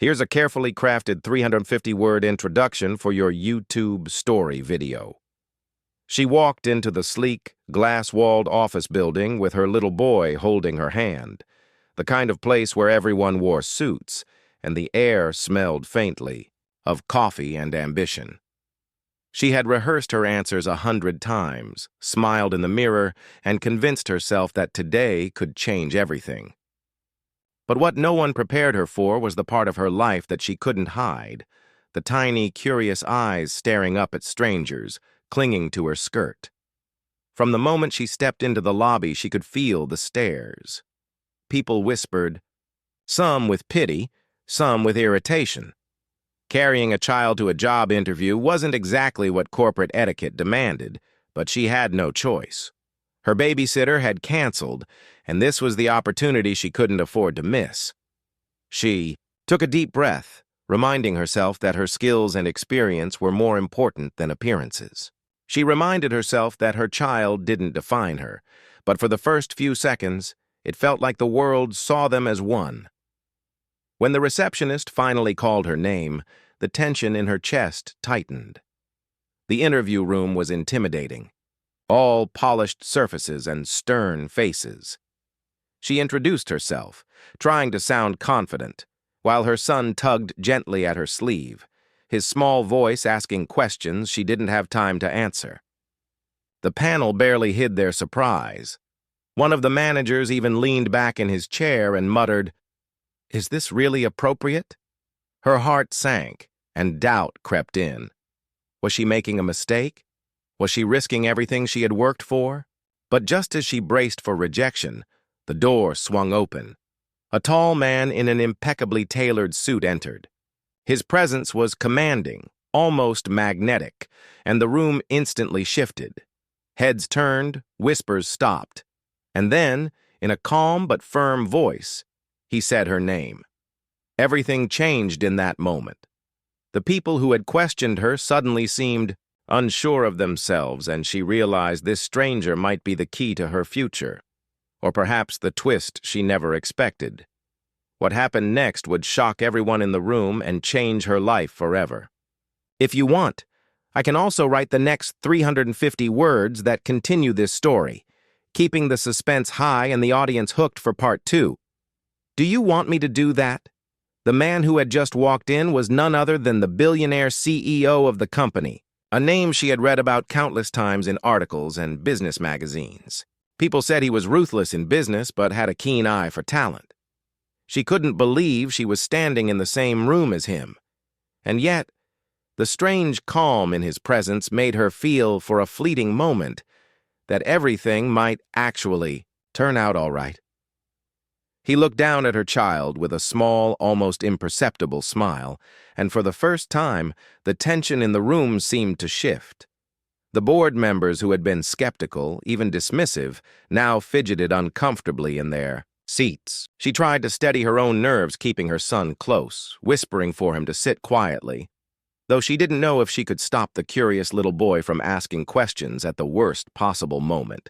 Here's a carefully crafted 350-word introduction for your YouTube story video. She walked into the sleek, glass-walled office building with her little boy holding her hand, the kind of place where everyone wore suits and the air smelled faintly of coffee and ambition. She had rehearsed her answers 100 times, smiled in the mirror, and convinced herself that today could change everything. But what no one prepared her for was the part of her life that she couldn't hide, the tiny, curious eyes staring up at strangers, clinging to her skirt. From the moment she stepped into the lobby, she could feel the stares. People whispered, some with pity, some with irritation. Carrying a child to a job interview wasn't exactly what corporate etiquette demanded, but she had no choice. Her babysitter had canceled, and this was the opportunity she couldn't afford to miss. She took a deep breath, reminding herself that her skills and experience were more important than appearances. She reminded herself that her child didn't define her, but for the first few seconds, it felt like the world saw them as one. When the receptionist finally called her name, the tension in her chest tightened. The interview room was intimidating. All polished surfaces and stern faces. She introduced herself, trying to sound confident, while her son tugged gently at her sleeve, his small voice asking questions she didn't have time to answer. The panel barely hid their surprise. One of the managers even leaned back in his chair and muttered, "Is this really appropriate?" Her heart sank, and doubt crept in. Was she making a mistake? Was she risking everything she had worked for? But just as she braced for rejection, the door swung open. A tall man in an impeccably tailored suit entered. His presence was commanding, almost magnetic, and the room instantly shifted. Heads turned, whispers stopped. And then, in a calm but firm voice, he said her name. Everything changed in that moment. The people who had questioned her suddenly seemed unsure of themselves, and she realized this stranger might be the key to her future, or perhaps the twist she never expected. What happened next would shock everyone in the room and change her life forever. If you want, I can also write the next 350 words that continue this story, keeping the suspense high and the audience hooked for part 2. Do you want me to do that? The man who had just walked in was none other than the billionaire CEO of the company, a name she had read about countless times in articles and business magazines. People said he was ruthless in business but had a keen eye for talent. She couldn't believe she was standing in the same room as him. And yet, the strange calm in his presence made her feel for a fleeting moment that everything might actually turn out all right. He looked down at her child with a small, almost imperceptible smile, and for the first time, the tension in the room seemed to shift. The board members who had been skeptical, even dismissive, now fidgeted uncomfortably in their seats. She tried to steady her own nerves, keeping her son close, whispering for him to sit quietly, though she didn't know if she could stop the curious little boy from asking questions at the worst possible moment.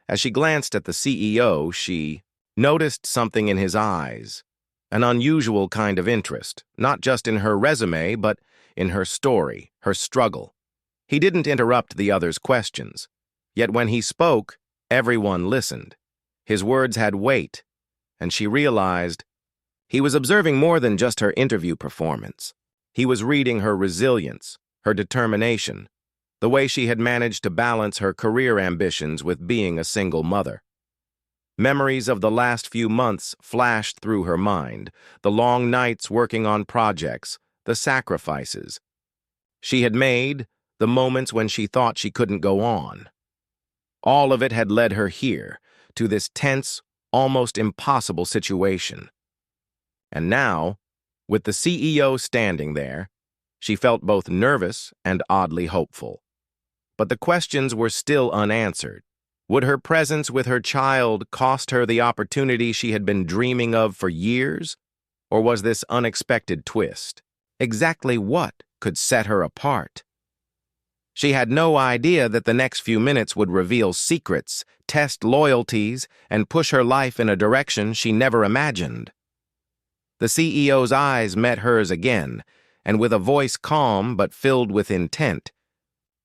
As she glanced at the CEO, she noticed something in his eyes, an unusual kind of interest, not just in her resume, but in her story, her struggle. He didn't interrupt the others' questions, yet when he spoke, everyone listened. His words had weight, and she realized he was observing more than just her interview performance. He was reading her resilience, her determination, the way she had managed to balance her career ambitions with being a single mother. Memories of the last few months flashed through her mind, the long nights working on projects, the sacrifices she had made, the moments when she thought she couldn't go on. All of it had led her here, to this tense, almost impossible situation. And now, with the CEO standing there, she felt both nervous and oddly hopeful. But the questions were still unanswered. Would her presence with her child cost her the opportunity she had been dreaming of for years? Or was this unexpected twist exactly what could set her apart? She had no idea that the next few minutes would reveal secrets, test loyalties, and push her life in a direction she never imagined. The CEO's eyes met hers again, and with a voice calm but filled with intent,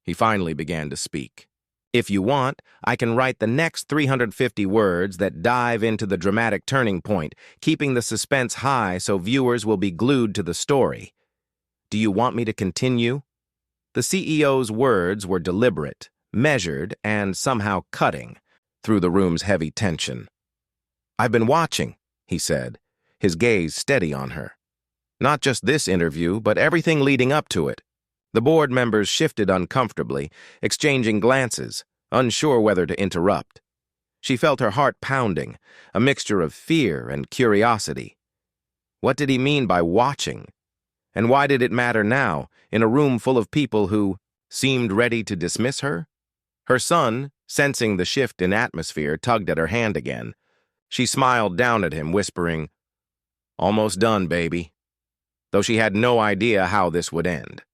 he finally began to speak. If you want, I can write the next 350 words that dive into the dramatic turning point, keeping the suspense high so viewers will be glued to the story. Do you want me to continue? The CEO's words were deliberate, measured, and somehow cutting through the room's heavy tension. I've been watching, he said, his gaze steady on her. Not just this interview, but everything leading up to it. The board members shifted uncomfortably, exchanging glances, unsure whether to interrupt. She felt her heart pounding, a mixture of fear and curiosity. What did he mean by watching? And why did it matter now, in a room full of people who seemed ready to dismiss her? Her son, sensing the shift in atmosphere, tugged at her hand again. She smiled down at him, whispering, "Almost done, baby," though she had no idea how this would end.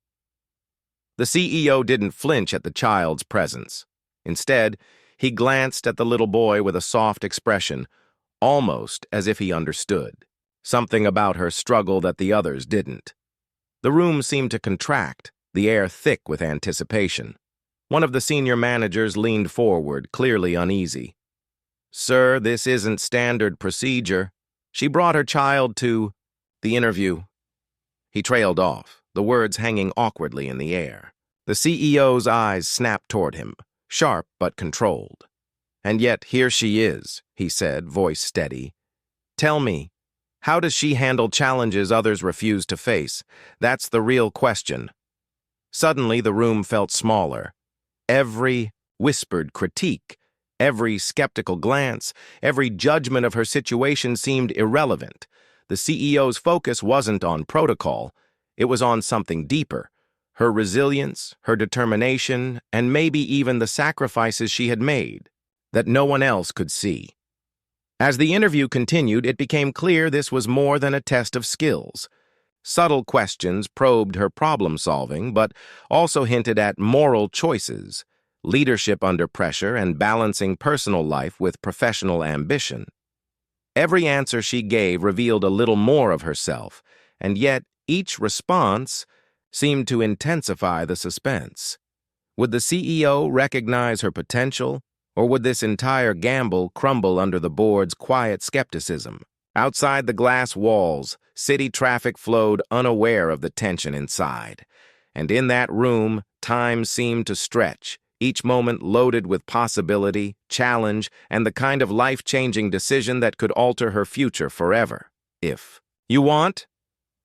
The CEO didn't flinch at the child's presence. Instead, he glanced at the little boy with a soft expression, almost as if he understood. Something about her struggle that the others didn't. The room seemed to contract, the air thick with anticipation. One of the senior managers leaned forward, clearly uneasy. "Sir, this isn't standard procedure. She brought her child to the interview." He trailed off, the words hanging awkwardly in the air. The CEO's eyes snapped toward him, sharp but controlled. "And yet here she is," he said, voice steady. "Tell me, how does she handle challenges others refuse to face? That's the real question." Suddenly the room felt smaller. Every whispered critique, every skeptical glance, every judgment of her situation seemed irrelevant. The CEO's focus wasn't on protocol, it was on something deeper. Her resilience, her determination, and maybe even the sacrifices she had made, that no one else could see. As the interview continued, it became clear this was more than a test of skills. Subtle questions probed her problem-solving, but also hinted at moral choices, leadership under pressure, and balancing personal life with professional ambition. Every answer she gave revealed a little more of herself, and yet each response seemed to intensify the suspense. Would the CEO recognize her potential, or would this entire gamble crumble under the board's quiet skepticism? Outside the glass walls, city traffic flowed unaware of the tension inside. And in that room, time seemed to stretch, each moment loaded with possibility, challenge, and the kind of life-changing decision that could alter her future forever. If you want,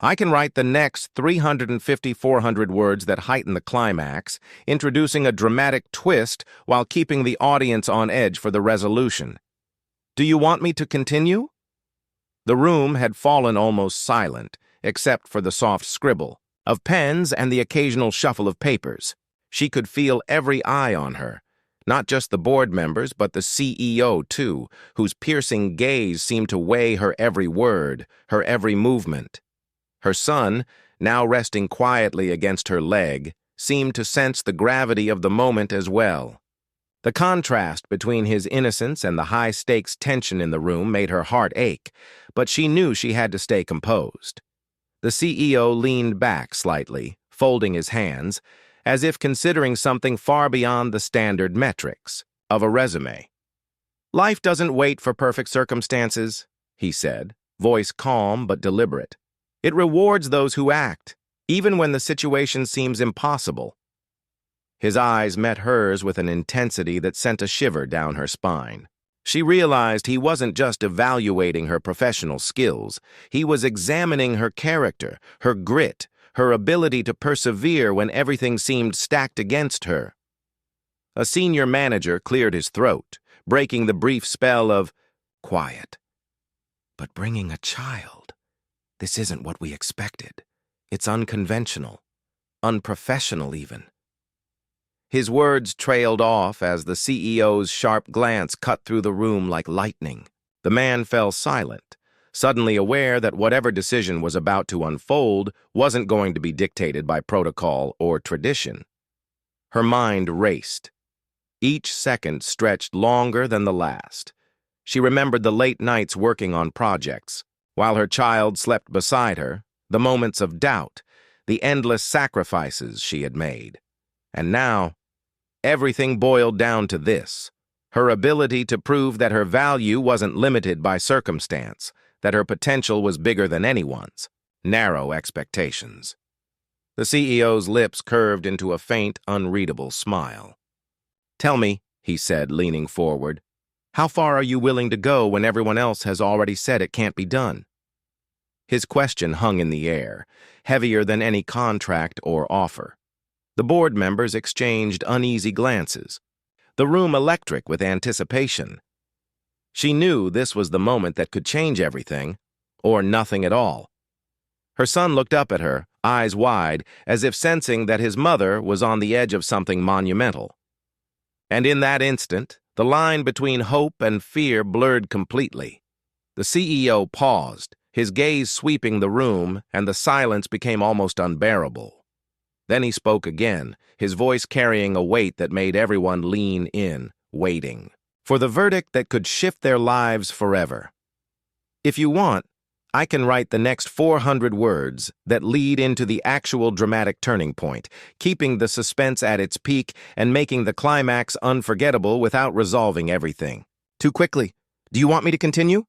I can write the next 350-400 words that heighten the climax, introducing a dramatic twist while keeping the audience on edge for the resolution. Do you want me to continue? The room had fallen almost silent, except for the soft scribble of pens and the occasional shuffle of papers. She could feel every eye on her, not just the board members, but the CEO, too, whose piercing gaze seemed to weigh her every word, her every movement. Her son, now resting quietly against her leg, seemed to sense the gravity of the moment as well. The contrast between his innocence and the high-stakes tension in the room made her heart ache, but she knew she had to stay composed. The CEO leaned back slightly, folding his hands, as if considering something far beyond the standard metrics of a resume. "Life doesn't wait for perfect circumstances," he said, voice calm but deliberate. "It rewards those who act, even when the situation seems impossible." His eyes met hers with an intensity that sent a shiver down her spine. She realized he wasn't just evaluating her professional skills, he was examining her character, her grit, her ability to persevere when everything seemed stacked against her. A senior manager cleared his throat, breaking the brief spell of quiet. "But bringing a child, this isn't what we expected. It's unconventional, unprofessional even." His words trailed off as the CEO's sharp glance cut through the room like lightning. The man fell silent, suddenly aware that whatever decision was about to unfold wasn't going to be dictated by protocol or tradition. Her mind raced. Each second stretched longer than the last. She remembered the late nights working on projects, while her child slept beside her, the moments of doubt, the endless sacrifices she had made. And now, everything boiled down to this: her ability to prove that her value wasn't limited by circumstance, that her potential was bigger than anyone's. Narrow expectations. The CEO's lips curved into a faint, unreadable smile. "Tell me," he said, leaning forward, "how far are you willing to go when everyone else has already said it can't be done?" His question hung in the air, heavier than any contract or offer. The board members exchanged uneasy glances, the room electric with anticipation. She knew this was the moment that could change everything, or nothing at all. Her son looked up at her, eyes wide, as if sensing that his mother was on the edge of something monumental. And in that instant, the line between hope and fear blurred completely. The CEO paused, his gaze sweeping the room, and the silence became almost unbearable. Then he spoke again, his voice carrying a weight that made everyone lean in, waiting for the verdict that could shift their lives forever. "If you want, I can write the next 400 words that lead into the actual dramatic turning point, keeping the suspense at its peak and making the climax unforgettable without resolving everything." "Too quickly. Do you want me to continue?"